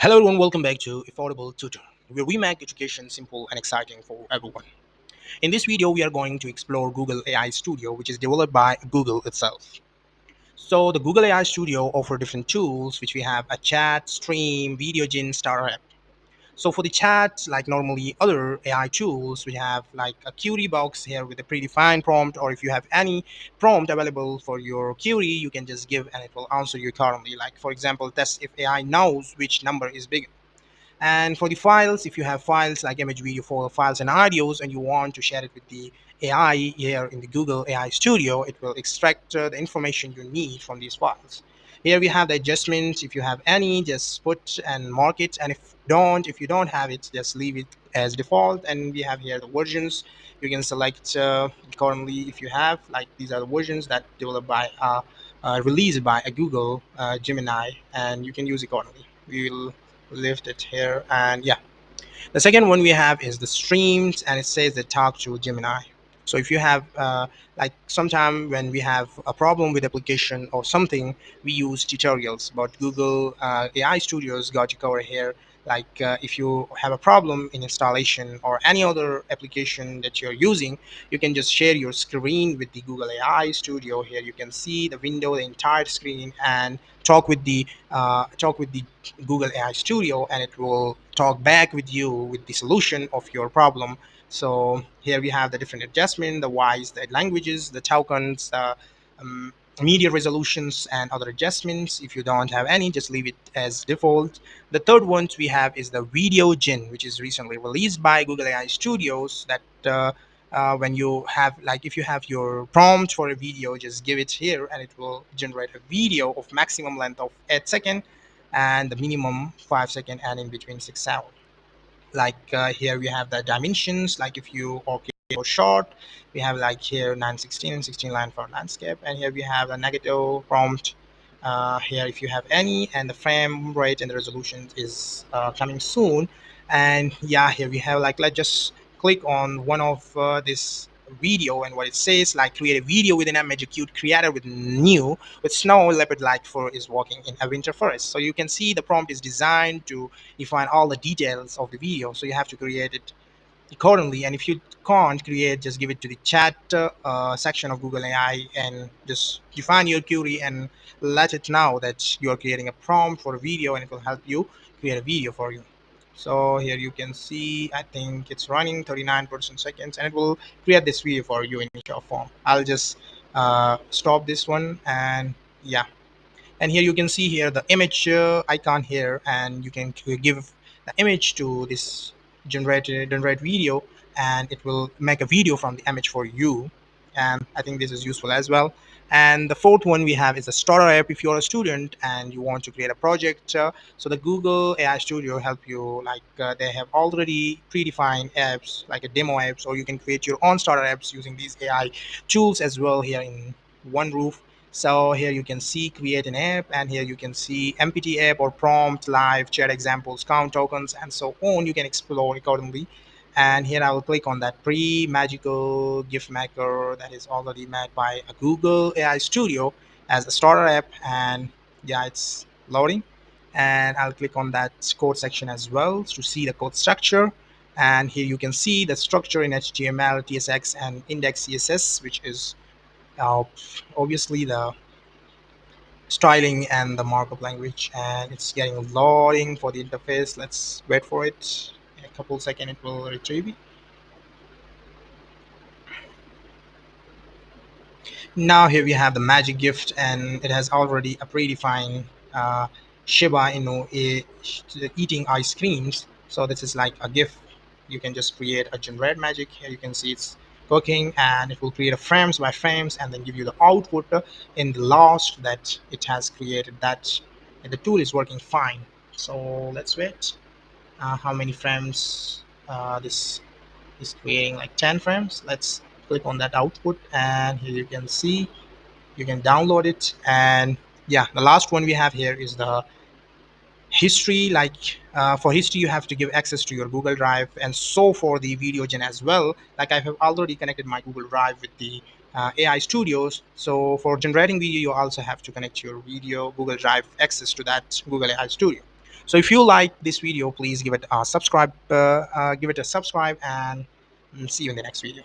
Hello everyone, welcome back to Affordable Tutor, where we make education simple and exciting for everyone. In this video, we are going to explore Google AI Studio, which is developed by Google itself. So the Google AI Studio offer different tools, which we have a chat, stream, video gen, starter app. So for the chat, like normally other AI tools, we have like a query box here with a predefined prompt, or if you have any prompt available for your query, you can just give and it will answer you accordingly. Like for example, test if AI knows which number is bigger. And for the files, if you have files like image, video, photo files, and audios, and you want to share it with the AI here in the Google AI Studio, it will extract the information you need from these files. Here we have the adjustments. If you have any, just put and mark it. And if you don't have it, just leave it as default. And we have here the versions. You can select accordingly if you have. Like these are the versions that developed by released by a Google Gemini, and you can use accordingly. We will lift it here, and yeah, the second one we have is the streams, and it says that talk to Gemini. So if you have like sometime when we have a problem with application or something, we use tutorials. But Google AI Studios got you covered here. Like if you have a problem in installation or any other application that you're using, you can just share your screen with the Google AI Studio. Here you can see the window, the entire screen, and talk with the Google AI Studio, and it will talk back with you with the solution of your problem. So here we have the different adjustment, the whys, the languages, the tokens, the um, media resolutions, and other adjustments. If you don't have any, just leave it as default. The third one we have is the video gen, which is recently released by Google AI Studios. That when you have like if you have your prompt for a video, just give it here and it will generate a video of maximum length of 8 seconds and the minimum 5 second, and in between 6 hours. Like here we have the dimensions, like if you okay or short, we have like here 916 and 16 line for landscape, and here we have a negative prompt here if you have any, and the frame rate and the resolution is coming soon. And yeah, here we have like let's just click on one of this video, and what it says like create a video with an image, a cute creator with new with snow leopard like fur is walking in a winter forest. So you can see the prompt is designed to define all the details of the video, so you have to create it accordingly. And if you can't create, just give it to the chat section of Google AI and just define your query and let it know that you are creating a prompt for a video, and it will help you create a video for you. So here you can see, I think it's running 39% seconds, and it will create this video for you in short form. I'll just stop this one, and yeah, and here you can see here the image icon here, and you can give the image to this generate video, and it will make a video from the image for you. And I think this is useful as well. And the fourth one we have is a starter app. If you're a student and you want to create a project, so the Google AI Studio help you. Like they have already predefined apps like a demo apps, or you can create your own starter apps using these AI tools as well here in one roof. So here you can see create an app, and here you can see MPT app or prompt, live, chat examples, count tokens, and so on. You can explore accordingly. And here I will click on that pre-magical gift maker that is already made by a Google AI Studio as a starter app. And yeah, it's loading. And I'll click on that code section as well to see the code structure. And here you can see the structure in HTML, TSX, and index CSS, which is uh, obviously the styling and the markup language. And it's getting loading for the interface. Let's wait for it. In a couple seconds it will retrieve it. Now here we have the magic gift, and it has already a predefined uh, Shiba Inu eating ice creams. So this is like a gift. You can just create a generate magic. Here you can see it's cooking, and it will create a frames by frames and then give you the output in the last that it has created. That the tool is working fine. So let's wait. How many frames this is creating? Like 10 frames. Let's click on that output, and here you can see you can download it. And yeah, the last one we have here is the history. Like for history you have to give access to your Google Drive, and so for the video gen as well. Like I have already connected my Google Drive with the AI Studios. So for generating video, you also have to connect your video Google Drive access to that Google AI Studio. So if you like this video, please give it a subscribe, and see you in the next video.